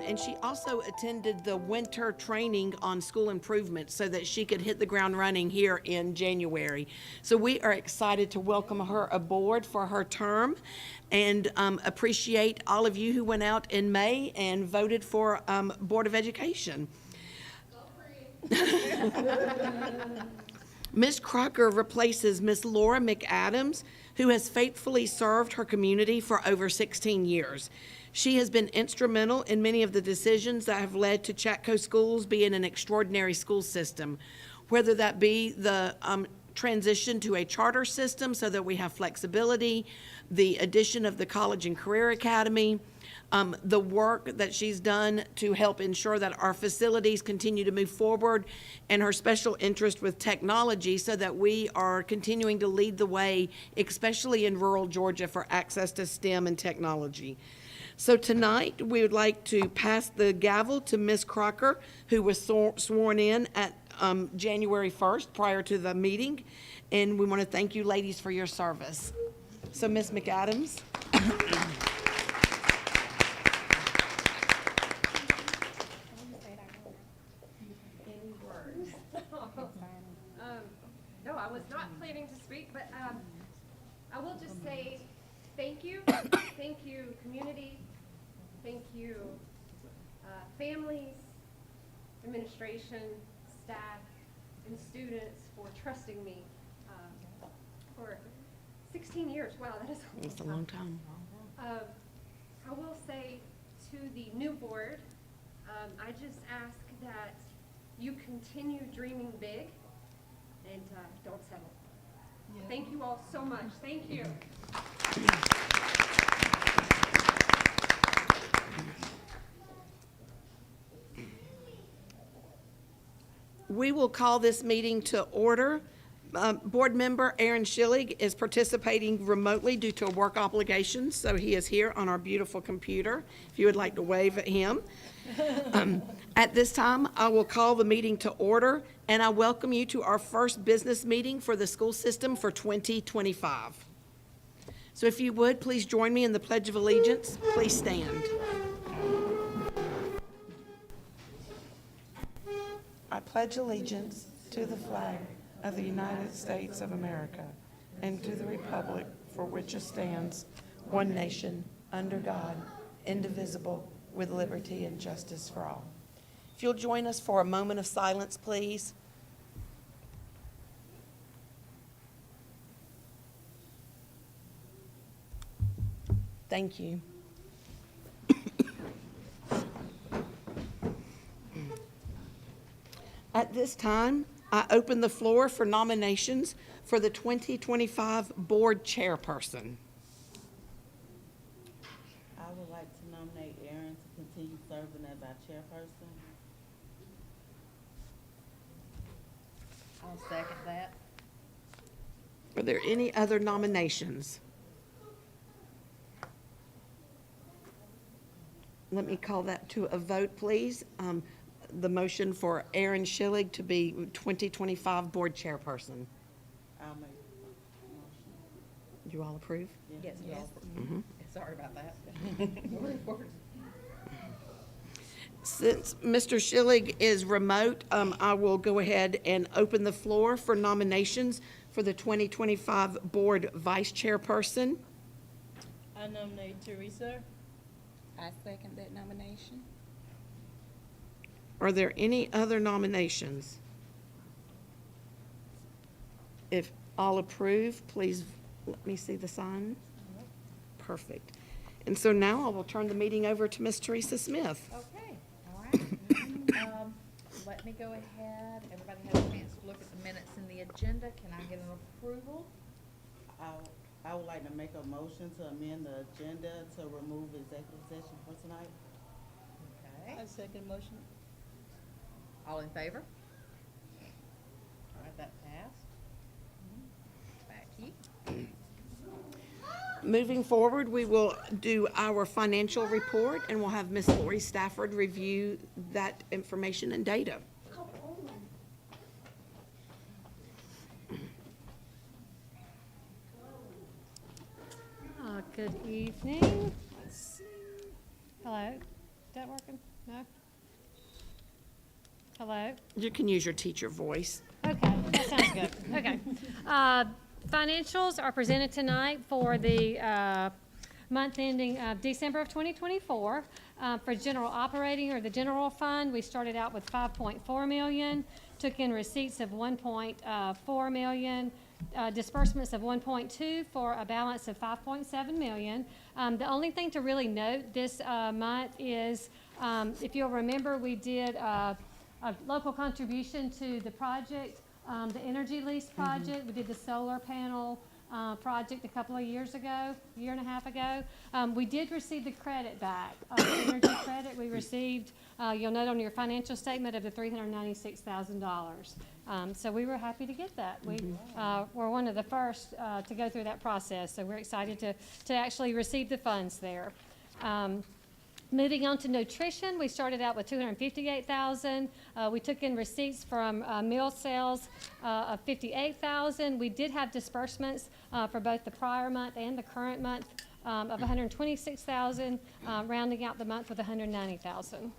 And she also attended the winter training on school improvement so that she could hit the ground running here in January. So we are excited to welcome her aboard for her term and appreciate all of you who went out in May and voted for Board of Education. Ms. Crocker replaces Ms. Laura McAdams, who has faithfully served her community for over 16 years. She has been instrumental in many of the decisions that have led to Chatco schools being an extraordinary school system, whether that be the transition to a charter system so that we have flexibility, the addition of the College and Career Academy, the work that she's done to help ensure that our facilities continue to move forward, and her special interest with technology so that we are continuing to lead the way, especially in rural Georgia, for access to STEM and technology. So tonight, we would like to pass the gavel to Ms. Crocker, who was sworn in at January 1st prior to the meeting, and we want to thank you ladies for your service. So Ms. McAdams. No, I was not planning to speak, but I will just say thank you. Thank you, community. Thank you, families, administration, staff, and students for trusting me for 16 years. Wow, that is It's a long time. I will say to the new board, I just ask that you continue dreaming big and don't settle. Yeah. Thank you all so much. Thank you. We will call this meeting to order. Board member Aaron Schillig is participating remotely due to a work obligation, so he is here on our beautiful computer, if you would like to wave at him. At this time, I will call the meeting to order, and I welcome you to our first business meeting for the school system for 2025. So if you would, please join me in the Pledge of Allegiance. Please stand. I pledge allegiance to the flag of the United States of America and to the republic for which it stands, one nation, under God, indivisible, with liberty and justice for all. If you'll join us for a moment of silence, please. Thank you. At this time, I open the floor for nominations for the 2025 board chairperson. I would like to nominate Aaron to continue serving as our chairperson. I'll second that. Are there any other nominations? Let me call that to a vote, please. The motion for Aaron Schillig to be 2025 board chairperson. I'll make the motion. Do you all approve? Yes. Mm-hmm. Sorry about that. Since Mr. Schillig is remote, I will go ahead and open the floor for nominations for the 2025 board vice chairperson. I nominate Teresa. I second that nomination. Are there any other nominations? If all approve, please let me see the sign. Perfect. And so now I will turn the meeting over to Ms. Teresa Smith. Okay, all right. Let me go ahead. Everybody had a chance to look at the minutes in the agenda. Can I get an approval? I would like to make a motion to amend the agenda to remove executive session for tonight. Okay. I second motion. All in favor? All right, that passed. Back to you. Moving forward, we will do our financial report, and we'll have Ms. Lori Stafford review that information and data. Good evening. Let's see. Hello. Is that working? No? Hello? You can use your teacher voice. Okay, that sounds good. Okay. Financials are presented tonight for the month ending December of 2024. For general operating or the general fund, we started out with 5.4 million, took in receipts of 1.4 million, disbursements of 1.2 for a balance of 5.7 million. The only thing to really note this month is, if you'll remember, we did a local contribution to the project, the energy lease project. We did the solar panel project a couple of years ago, a year and a half ago. We did receive the credit back, the energy credit we received. You'll note on your financial statement of the $396,000. So we were happy to get that. We were one of the first to go through that process, so we're excited to actually receive the funds there. Moving on to nutrition, we started out with $258,000. We took in receipts from meal sales of $58,000. We did have disbursements for both the prior month and the current month of $126,000, rounding out the month with $190,000.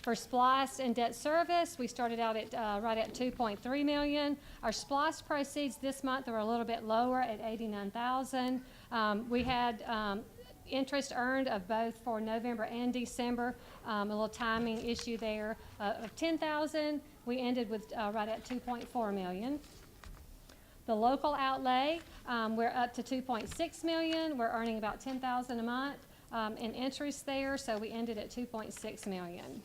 For SPLOST and debt service, we started out at right at 2.3 million. Our SPLOST proceeds this month are a little bit lower at 89,000. We had interest earned of both for November and December, a little timing issue there of 10,000. We ended with right at 2.4 million. The local outlay, we're up to 2.6 million. We're earning about 10,000 a month in interest there, so we ended at 2.6 million.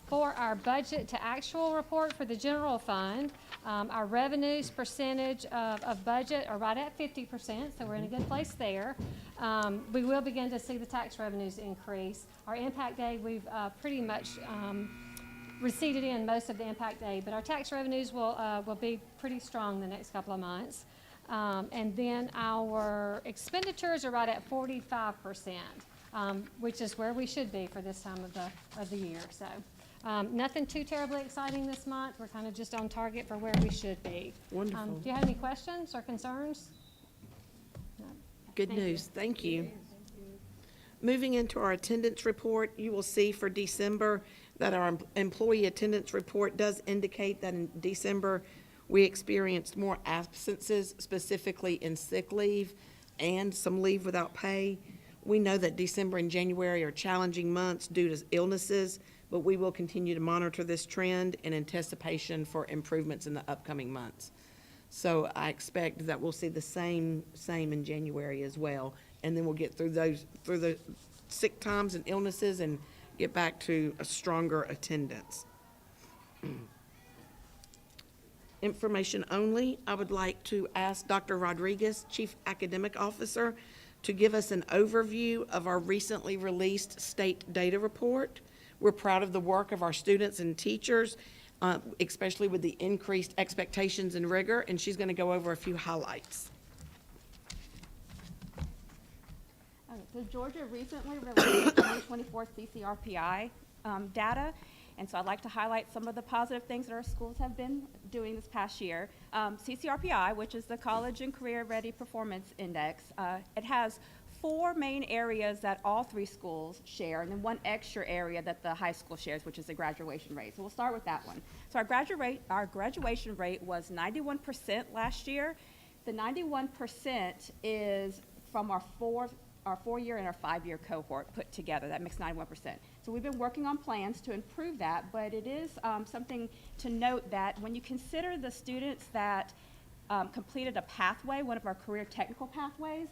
For our budget to actual report for the general fund, our revenues percentage of budget are right at 50%, so we're in a good place there. We will begin to see the tax revenues increase. Our impact aid, we've pretty much receded in most of the impact aid, but our tax revenues will be pretty strong the next couple of months. And then our expenditures are right at 45%, which is where we should be for this time of the year. So nothing too terribly exciting this month. We're kind of just on target for where we should be. Wonderful. Do you have any questions or concerns? No. Good news. Thank you. Moving into our attendance report, you will see for December that our employee attendance report does indicate that in December, we experienced more absences, specifically in sick leave and some leave without pay. We know that December and January are challenging months due to illnesses, but we will continue to monitor this trend in anticipation for improvements in the upcoming months. So I expect that we'll see the same in January as well, and then we'll get through the sick times and illnesses and get back to a stronger attendance. Information only, I would like to ask Dr. Rodriguez, Chief Academic Officer, to give us an overview of our recently released state data report. We're proud of the work of our students and teachers, especially with the increased expectations and rigor, and she's going to go over a few highlights. So Georgia recently released 2024 CCRPI data, and so I'd like to highlight some of the positive things that our schools have been doing this past year. CCRPI, which is the College and Career Ready Performance Index, it has 4 main areas that all 3 schools share, and then 1 extra area that the high school shares, which is the graduation rate. So we'll start with that one. So our graduation rate was 91% last year. The 91% is from our 4-year and our 5-year cohort put together. That makes 91%. So we've been working on plans to improve that, but it is something to note that when you consider the students that completed a pathway, one of our career technical pathways,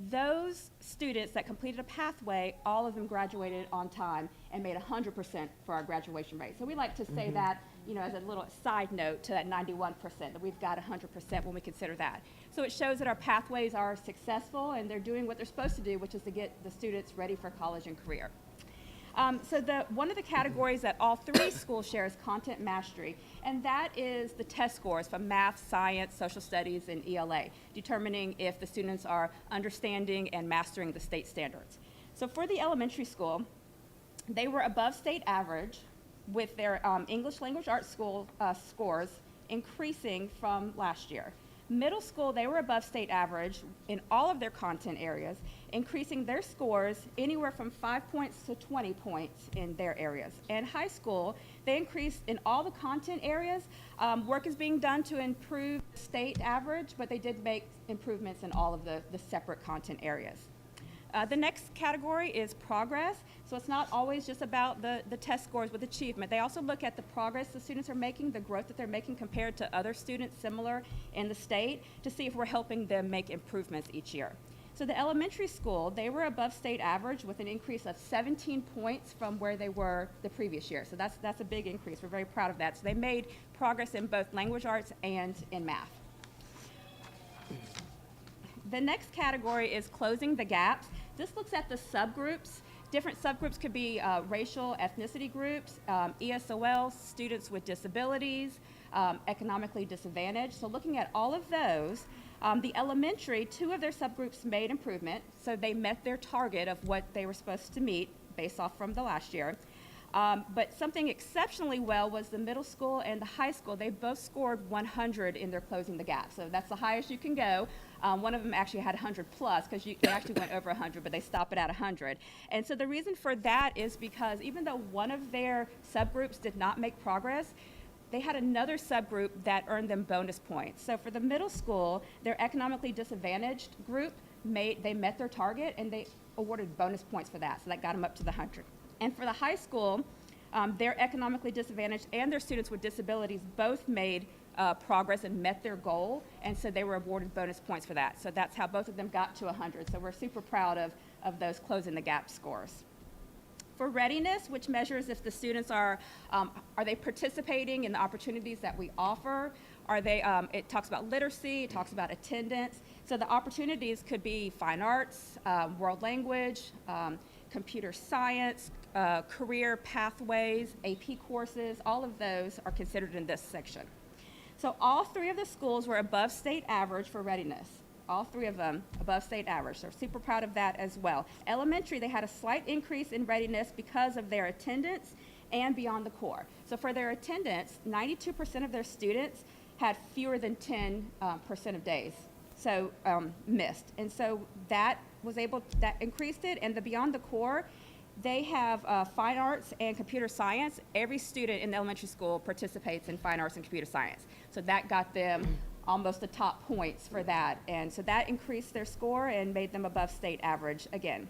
those students that completed a pathway, all of them graduated on time and made 100% for our graduation rate. So we like to say that, you know, as a little side note to that 91%, that we've got 100% when we consider that. So it shows that our pathways are successful and they're doing what they're supposed to do, which is to get the students ready for college and career. So one of the categories that all 3 schools share is content mastery, and that is the test scores from math, science, social studies, and ELA, determining if the students are understanding and mastering the state standards. So for the elementary school, they were above state average with their English language arts school scores increasing from last year. Middle school, they were above state average in all of their content areas, increasing their scores anywhere from 5 points to 20 points in their areas. And high school, they increased in all the content areas. Work is being done to improve state average, but they did make improvements in all of the separate content areas. The next category is progress. So it's not always just about the test scores with achievement. They also look at the progress the students are making, the growth that they're making compared to other students similar in the state, to see if we're helping them make improvements each year. So the elementary school, they were above state average with an increase of 17 points from where they were the previous year. So that's a big increase. We're very proud of that. So they made progress in both language arts and in math. The next category is closing the gaps. This looks at the subgroups. Different subgroups could be racial, ethnicity groups, ESOL, students with disabilities, economically disadvantaged. So looking at all of those, the elementary, 2 of their subgroups made improvement, so they met their target of what they were supposed to meet based off from the last year. But something exceptionally well was the middle school and the high school. They both scored 100 in their closing the gap. So that's the highest you can go. One of them actually had 100 plus, because they actually went over 100, but they stop it at 100. And so the reason for that is because even though one of their subgroups did not make progress, they had another subgroup that earned them bonus points. So for the middle school, their economically disadvantaged group, they met their target, and they awarded bonus points for that. So that got them up to the 100. And for the high school, their economically disadvantaged and their students with disabilities both made progress and met their goal, and so they were awarded bonus points for that. So that's how both of them got to 100. So we're super proud of those closing the gap scores. For readiness, which measures if the students are they participating in the opportunities that we offer? Are they, it talks about literacy, it talks about attendance. So the opportunities could be fine arts, world language, computer science, career pathways, AP courses, all of those are considered in this section. So all 3 of the schools were above state average for readiness. All 3 of them above state average. So super proud of that as well. Elementary, they had a slight increase in readiness because of their attendance and beyond the core. So for their attendance, 92% of their students had fewer than 10% of days, so missed. And so that increased it. And the beyond the core, they have fine arts and computer science. Every student in the elementary school participates in fine arts and computer science. So that got them almost the top points for that. And so that increased their score and made them above state average again.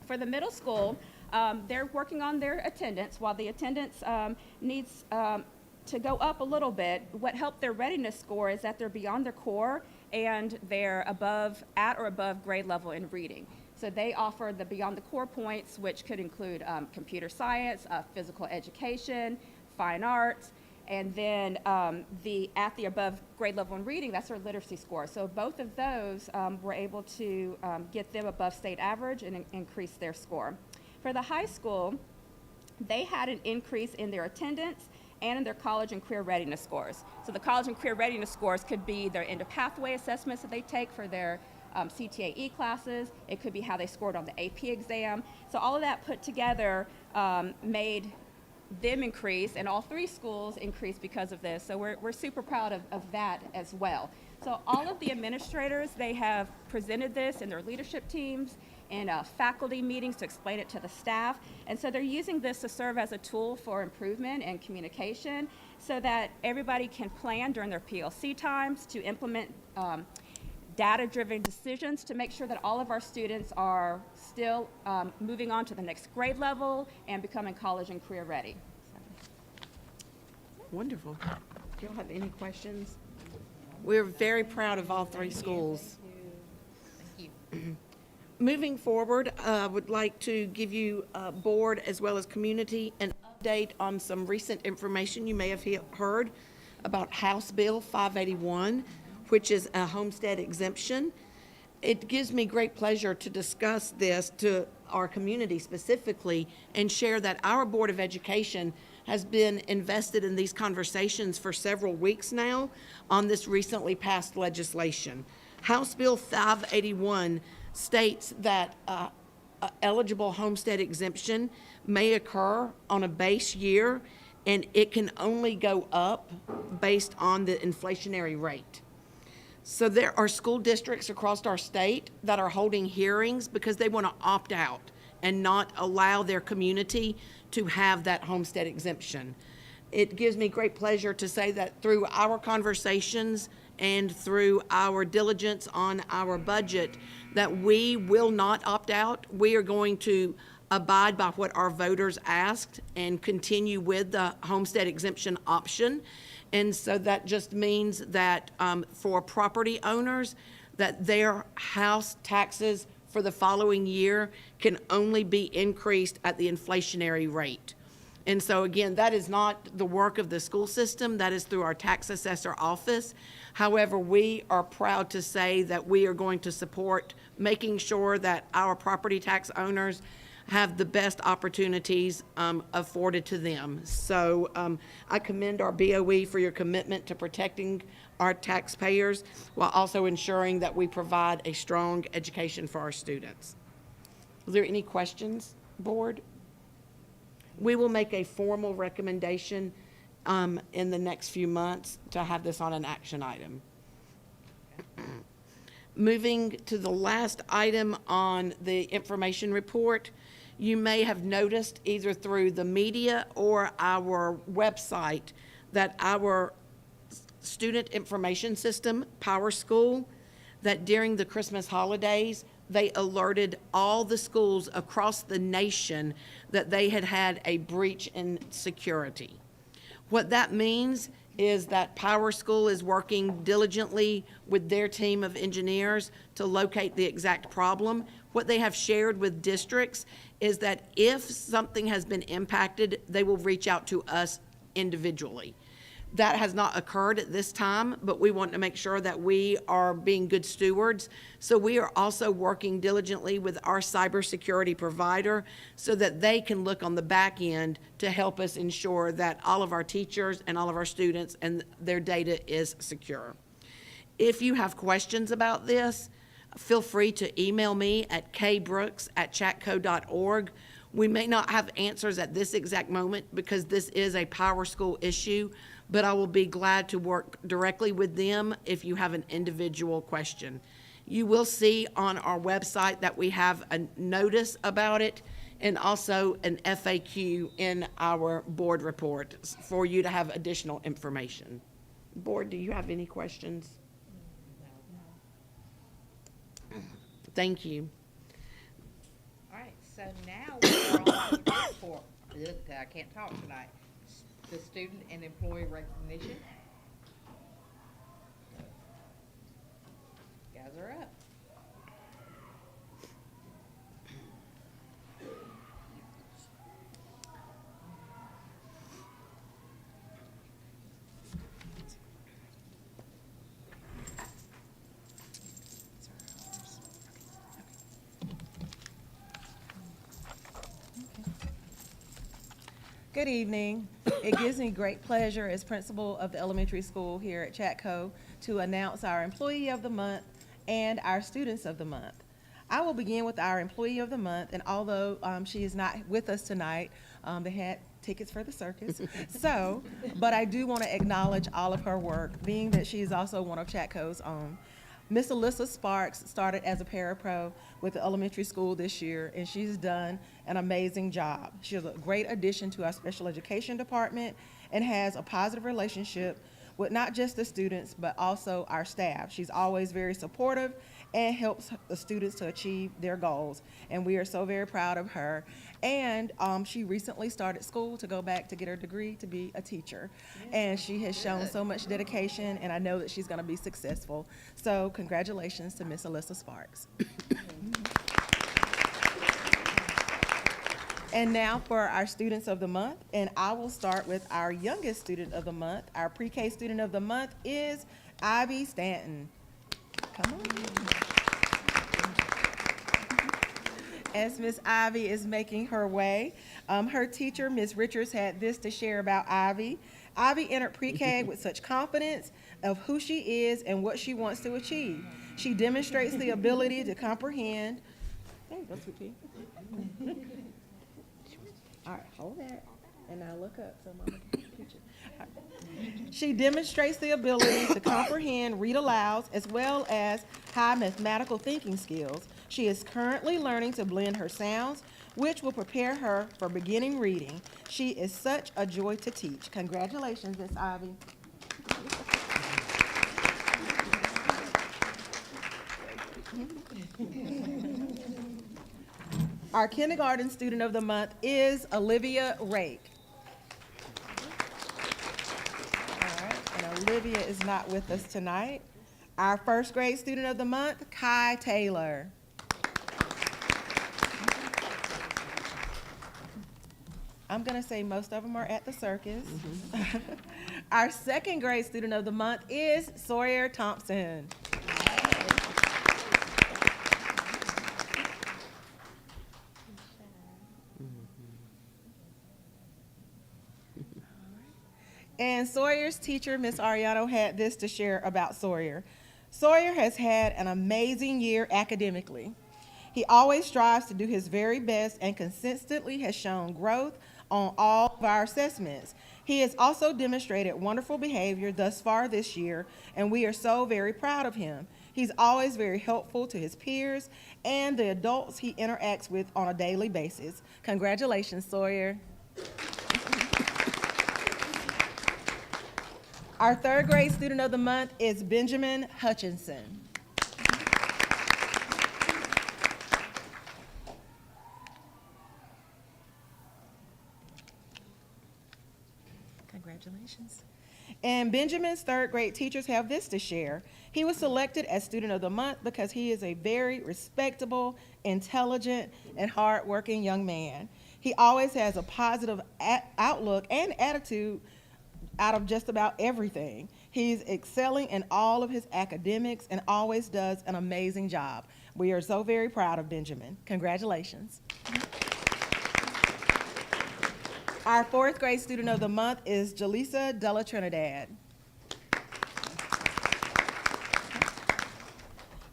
For the middle school, they're working on their attendance. While the attendance needs to go up a little bit, what helped their readiness score is that they're beyond their core and they're at or above grade level in reading. So they offer the beyond the core points, which could include computer science, physical education, fine arts, and then at the above grade level in reading, that's their literacy score. So both of those were able to get them above state average and increase their score. For the high school, they had an increase in their attendance and in their college and career readiness scores. So the college and career readiness scores could be their end of pathway assessments that they take for their CTAE classes. It could be how they scored on the AP exam. So all of that put together made them increase, and all 3 schools increased because of this. So we're super proud of that as well. So all of the administrators, they have presented this in their leadership teams and faculty meetings to explain it to the staff. And so they're using this to serve as a tool for improvement and communication so that everybody can plan during their PLC times to implement data-driven decisions to make sure that all of our students are still moving on to the next grade level and becoming college and career ready. Wonderful. Do y'all have any questions? We're very proud of all 3 schools. Thank you. Moving forward, I would like to give you, board as well as community, an update on some recent information you may have heard about House Bill 581, which is a homestead exemption. It gives me great pleasure to discuss this to our community specifically and share that our Board of Education has been invested in these conversations for several weeks now on this recently passed legislation. House Bill 581 states that eligible homestead exemption may occur on a base year, and it can only go up based on the inflationary rate. So there are school districts across our state that are holding hearings because they want to opt out and not allow their community to have that homestead exemption. It gives me great pleasure to say that through our conversations and through our diligence on our budget, that we will not opt out. We are going to abide by what our voters asked and continue with the homestead exemption option. And so that just means that for property owners, that their house taxes for the following year can only be increased at the inflationary rate. And so again, that is not the work of the school system, that is through our tax assessor office. However, we are proud to say that we are going to support making sure that our property tax owners have the best opportunities afforded to them. So I commend our BOE for your commitment to protecting our taxpayers while also ensuring that we provide a strong education for our students. Is there any questions, board? We will make a formal recommendation in the next few months to have this on an action item. Moving to the last item on the information report, you may have noticed either through the media or our website that our student information system, PowerSchool, that during the Christmas holidays, they alerted all the schools across the nation that they had had a breach in security. What that means is that PowerSchool is working diligently with their team of engineers to locate the exact problem. What they have shared with districts is that if something has been impacted, they will reach out to us individually. That has not occurred at this time, but we want to make sure that we are being good stewards. So we are also working diligently with our cybersecurity provider so that they can look on the back end to help us ensure that all of our teachers and all of our students and their data is secure. If you have questions about this, feel free to email me at kbrooks@chatco.org. We may not have answers at this exact moment because this is a PowerSchool issue, but I will be glad to work directly with them if you have an individual question. You will see on our website that we have a notice about it and also an FAQ in our board report for you to have additional information. Board, do you have any questions? Thank you. All right, so now we're on for, I can't talk tonight, the student and employee recognition. Guys are up. Good evening. It gives me great pleasure as principal of the elementary school here at Chatco to announce our Employee of the Month and our Students of the Month. I will begin with our Employee of the Month, and although she is not with us tonight, they had tickets for the circus. But I do want to acknowledge all of her work, being that she is also one of Chatco's own. Miss Alyssa Sparks started as a parapro with the elementary school this year, and she's done an amazing job. She's a great addition to our special education department and has a positive relationship with not just the students, but also our staff. She's always very supportive and helps the students to achieve their goals, and we are so very proud of her. And she recently started school to go back to get her degree to be a teacher, and she has shown so much dedication, and I know that she's going to be successful. So congratulations to Miss Alyssa Sparks. And now for our Students of the Month, and I will start with our youngest student of the month. Our pre-K student of the month is Ivy Stanton. Come on. As Miss Ivy is making her way, her teacher, Miss Richards, had this to share about Ivy. Ivy entered pre-K with such confidence of who she is and what she wants to achieve. She demonstrates the ability to comprehend. There you go, Sweet Pea. All right, hold that, and now look up so Mama can teach it. She demonstrates the ability to comprehend read alouds as well as high mathematical thinking skills. She is currently learning to blend her sounds, which will prepare her for beginning reading. She is such a joy to teach. Congratulations, Miss Ivy. Our kindergarten student of the month is Olivia Rake. All right, and Olivia is not with us tonight. Our first grade student of the month, Kai Taylor. I'm gonna say most of them are at the circus. Our second grade student of the month is Sawyer Thompson. And Sawyer's teacher, Miss Ariano, had this to share about Sawyer. Sawyer has had an amazing year academically. He always strives to do his very best and consistently has shown growth on all of our assessments. He has also demonstrated wonderful behavior thus far this year, and we are so very proud of him. He's always very helpful to his peers and the adults he interacts with on a daily basis. Congratulations, Sawyer. Our third grade student of the month is Benjamin Hutchinson. Congratulations. And Benjamin's third grade teachers have this to share. He was selected as student of the month because he is a very respectable, intelligent, and hardworking young man. He always has a positive outlook and attitude out of just about everything. He's excelling in all of his academics and always does an amazing job. We are so very proud of Benjamin. Congratulations. Our fourth grade student of the month is Jaleesa Della Trinidad.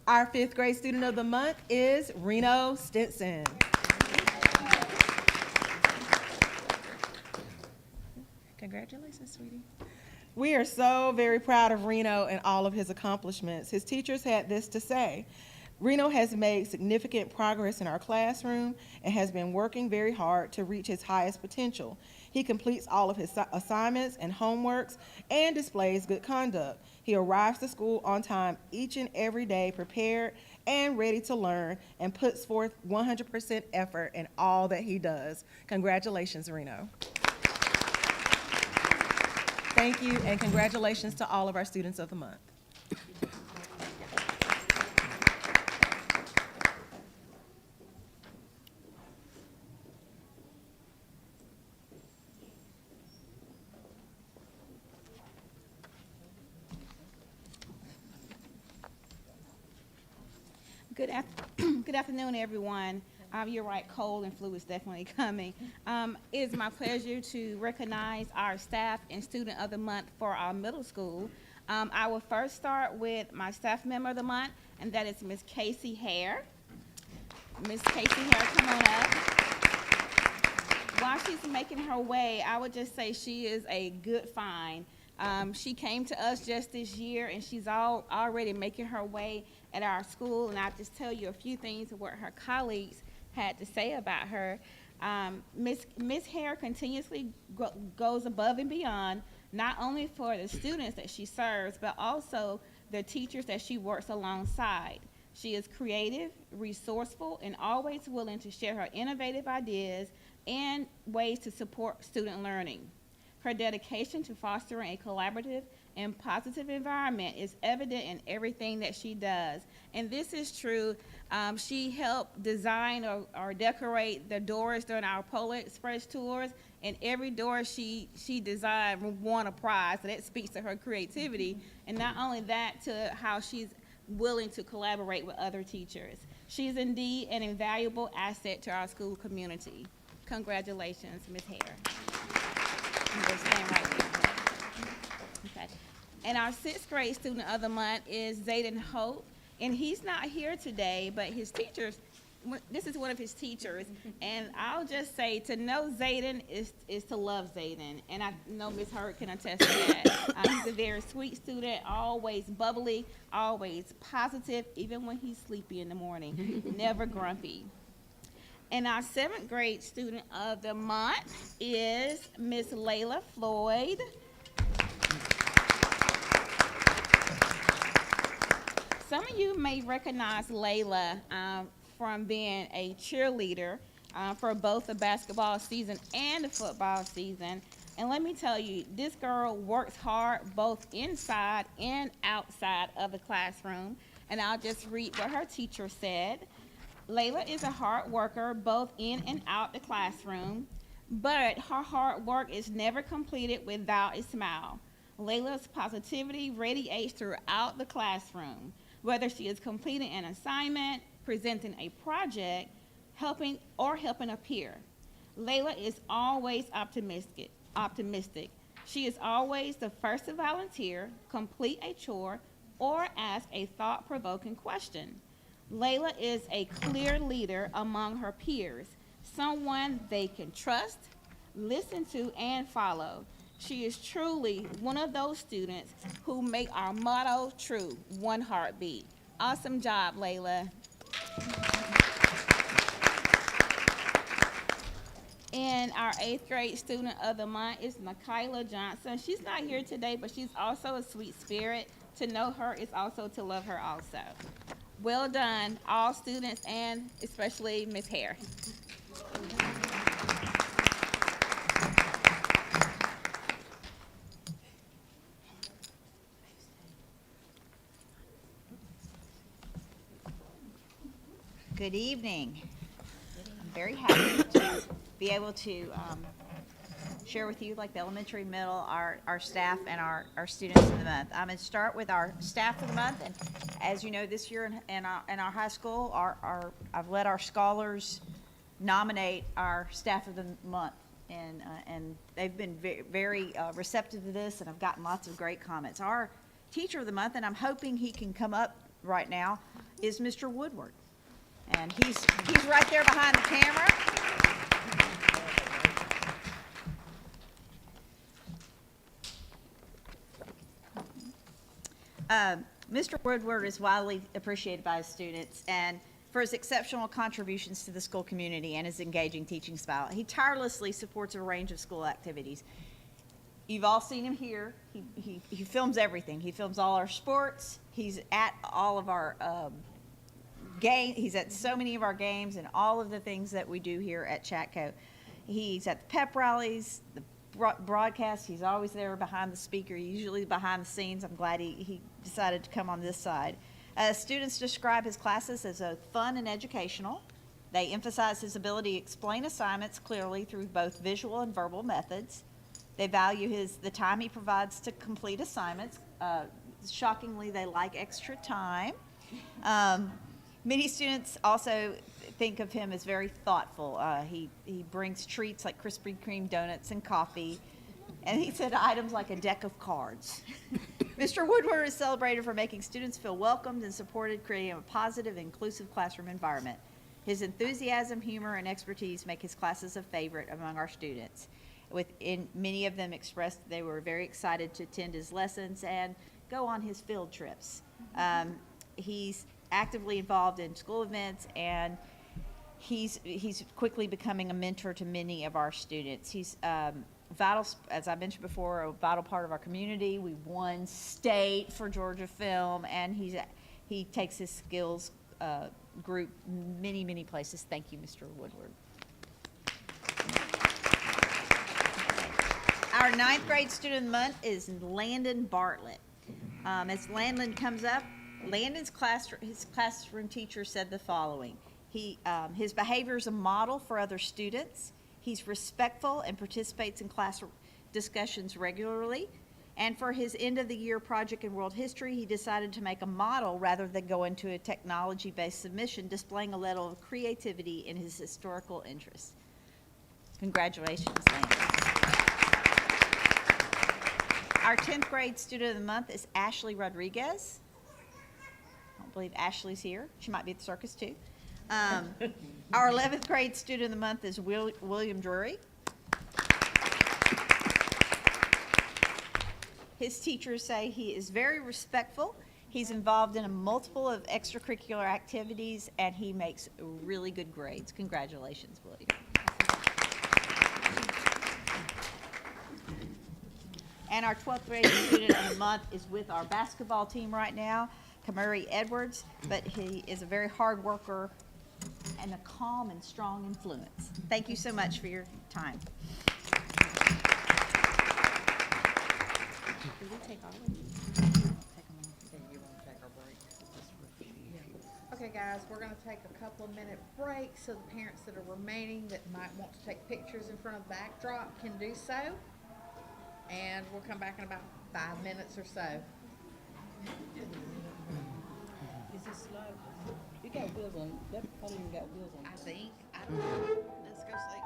Our fifth grade student of the month is Reno Stinson. Congratulations, sweetie. We are so very proud of Reno and all of his accomplishments. His teachers had this to say. Reno has made significant progress in our classroom and has been working very hard to reach his highest potential. He completes all of his assignments and homeworks and displays good conduct. He arrives to school on time each and every day, prepared and ready to learn, and puts forth 100% effort in all that he does. Congratulations, Reno. Thank you, and congratulations to all of our students of the month. Good afternoon, everyone. You're right, cold and flu is definitely coming. It is my pleasure to recognize our staff and student of the month for our middle school. I will first start with my staff member of the month, and that is Miss Casey Hare. Miss Casey Hare, come on up. While she's making her way, I would just say she is a good find. She came to us just this year, and she's already making her way at our school, and I'll just tell you a few things of what her colleagues had to say about her. Miss Hare continuously goes above and beyond, not only for the students that she serves, but also the teachers that she works alongside. She is creative, resourceful, and always willing to share her innovative ideas and ways to support student learning. Her dedication to fostering a collaborative and positive environment is evident in everything that she does. And this is true. She helped design or decorate the doors during our Polar Express tours, and every door she designed won a prize. So that speaks to her creativity, and not only that, to how she's willing to collaborate with other teachers. She's indeed an invaluable asset to our school community. Congratulations, Ms. Hare. You can stand right there. Okay. And our sixth grade student of the month is Zayden Hope. And he's not here today, but his teachers this is one of his teachers, and I'll just say to know Zayden is to love Zayden, and I know Ms. Hurd can attest to that. He's a very sweet student, always bubbly, always positive, even when he's sleepy in the morning, never grumpy. And our 7th grade student of the month is Miss Layla Floyd. Some of you may recognize Layla from being a cheerleader for both the basketball season and the football season. And let me tell you, this girl works hard both inside and outside of the classroom. And I'll just read what her teacher said. Layla is a hard worker both in and out the classroom, but her hard work is never completed without a smile. Layla's positivity radiates throughout the classroom, whether she is completing an assignment, presenting a project, helping a peer. Layla is always optimistic. She is always the first to volunteer, complete a chore, or ask a thought-provoking question. Layla is a clear leader among her peers, someone they can trust, listen to, and follow. She is truly one of those students who make our motto true, one heartbeat. Awesome job, Layla. And our 8th grade student of the month is Michaela Johnson. She's not here today, but she's also a sweet spirit. To know her is also to love her also. Well done, all students, and especially Ms. Hare. Good evening. I'm very happy to be able to share with you, like the elementary, middle, our staff and our students of the month. I'm going to start with our staff of the month, and as you know, this year in our high school, I've let our scholars nominate our staff of the month, and they've been very receptive to this, and I've gotten lots of great comments. Our teacher of the month, and I'm hoping he can come up right now, is Mr. Woodward, and he's right there behind the camera. Mr. Woodward is widely appreciated by his students and for his exceptional contributions to the school community and his engaging teaching style. He tirelessly supports a range of school activities. You've all seen him here. He films everything. He films all our sports. He's at all of our he's at so many of our games and all of the things that we do here at Chatco. He's at the pep rallies, the broadcast. He's always there behind the speaker, usually behind the scenes. I'm glad he decided to come on this side. Students describe his classes as fun and educational. They emphasize his ability to explain assignments clearly through both visual and verbal methods. They value the time he provides to complete assignments. Shockingly, they like extra time. Many students also think of him as very thoughtful. He brings treats like Krispy Kreme donuts and coffee, and he said items like a deck of cards. Mr. Woodward is celebrated for making students feel welcomed and supported, creating a positive, inclusive classroom environment. His enthusiasm, humor, and expertise make his classes a favorite among our students. Many of them expressed they were very excited to attend his lessons and go on his field trips. He's actively involved in school events, and he's quickly becoming a mentor to many of our students. He's vital, as I mentioned before, a vital part of our community. We won state for Georgia Film, and he takes his skills group many places. Thank you, Mr. Woodward. Our 9th grade student of the month is Landon Bartlett. As Landon comes up, Landon's classroom teacher said the following. His behavior is a model for other students. He's respectful and participates in class discussions regularly. And for his end-of-the-year project in world history, he decided to make a model rather than go into a technology-based submission, displaying a level of creativity in his historical interests. Congratulations, Landon. Our 10th grade student of the month is Ashley Rodriguez. I don't believe Ashley's here. She might be at the circus too. Our 11th grade student of the month is William Drury. His teachers say he is very respectful. He's involved in a multiple of extracurricular activities, and he makes really good grades. Congratulations, William. And our 12th grade student of the month is with our basketball team right now, Kamari Edwards, but he is a very hard worker and a calm and strong influence. Thank you so much for your time. Okay, guys, we're gonna take a couple of minute break, so the parents that are remaining that might want to take pictures in front of the backdrop can do so. And we'll come back in about 5 minutes or so. Is this slide? It got wheels on, that probably even got wheels on. I think, I don't know. Let's go see.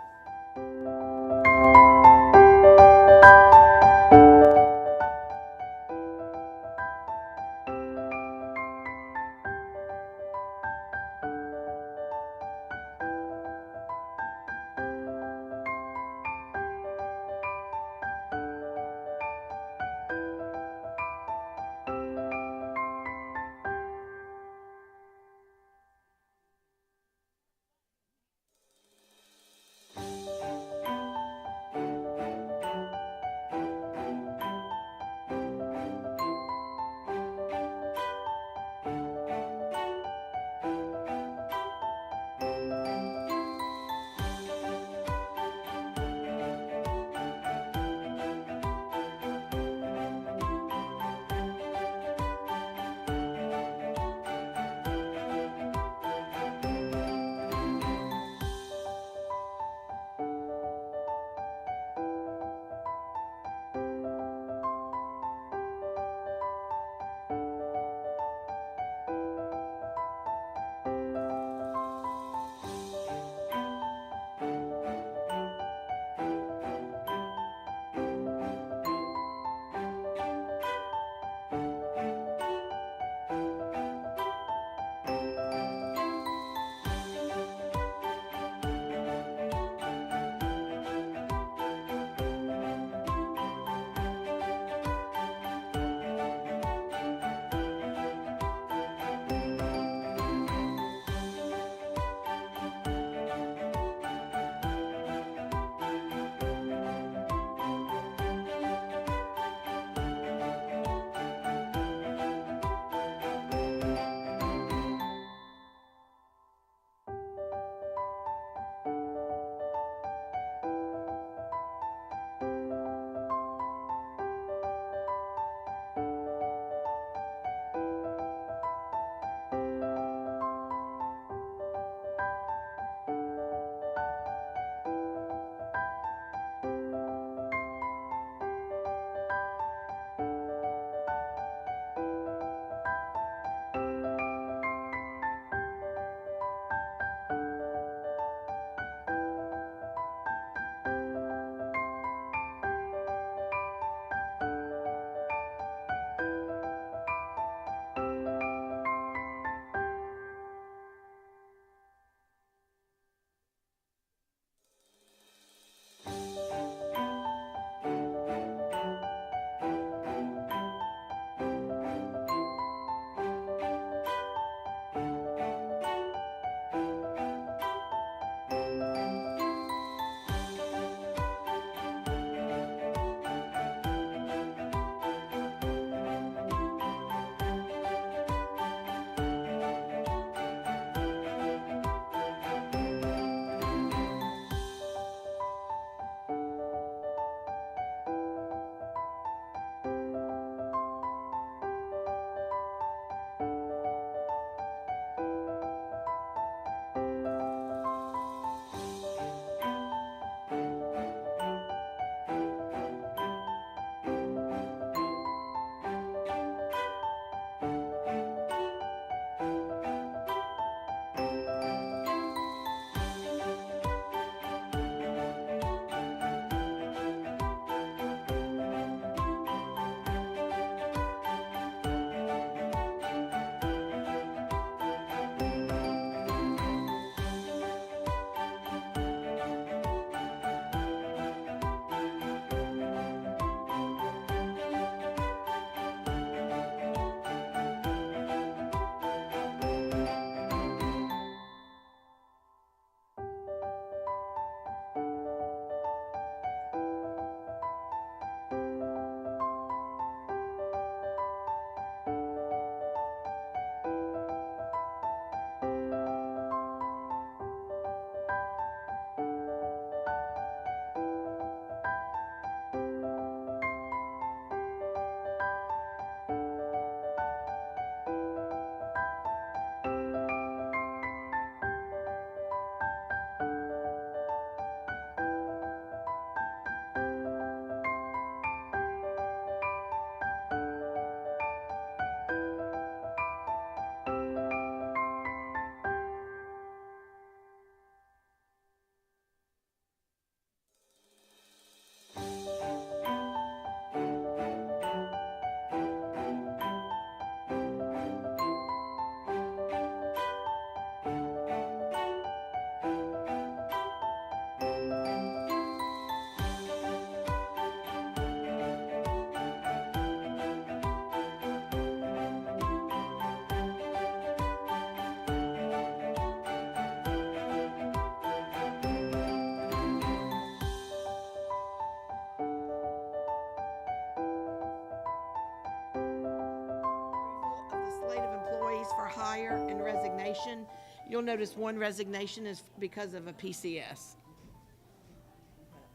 hire and resignation. You'll notice one resignation is because of a PCS.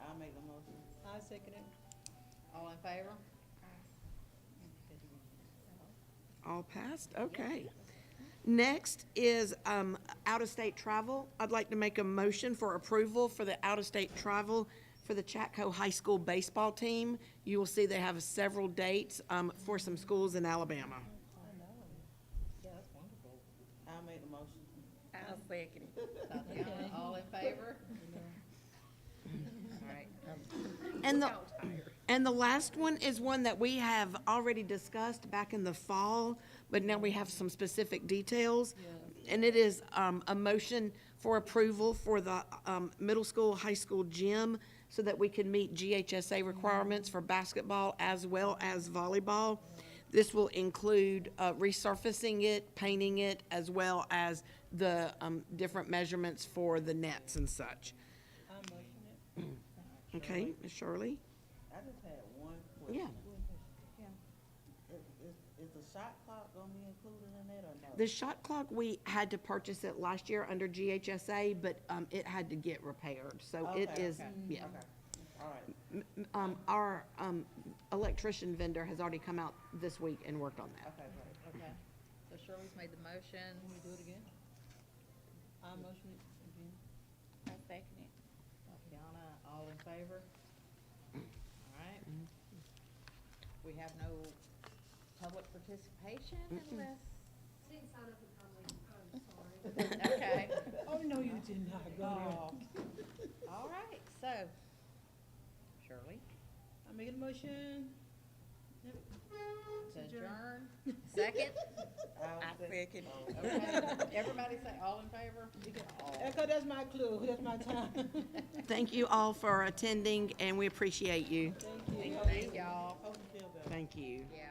I'll make the motion. I second it. All in favor? All passed, okay. Next is out-of-state travel. I'd like to make a motion for approval for the out-of-state travel for the Chatco High School baseball team. You will see they have several dates for some schools in Alabama. Yeah, that's wonderful. I'll make the motion. I'll second it. Tatiana, all in favor? All right. And the last one is one that we have already discussed back in the fall, but now we have some specific details. And it is a motion for approval for the middle school, high school gym so that we can meet GHSA requirements for basketball as well as volleyball. This will include resurfacing it, painting it, as well as the different measurements for the nets and such. I'm motioning it. Okay, Ms. Shirley? I just had one question. Yeah. Is the shot clock gonna be included in that or no? The shot clock, we had to purchase it last year under GHSA, but it had to get repaired, so it Okay, is, okay, yeah. okay. All right, Our electrician vendor has already come out this week and worked on that. okay, great. Okay. So Shirley's made the motion. Can we do it again? I motion it again. I second it. Tatiana, all in favor? All right. We have no public participation unless, Didn't sign up in time, I'm sorry. okay. Oh, no, you did not. Go All right, so, Shirley, I make a motion. to adjourn, second? I'll second. Okay, everybody say all in favor? Echo, that's my clue. That's my time. Thank you all for attending, and we appreciate you. Thank you. Thank y'all. hope you feel better. Thank you. Yeah.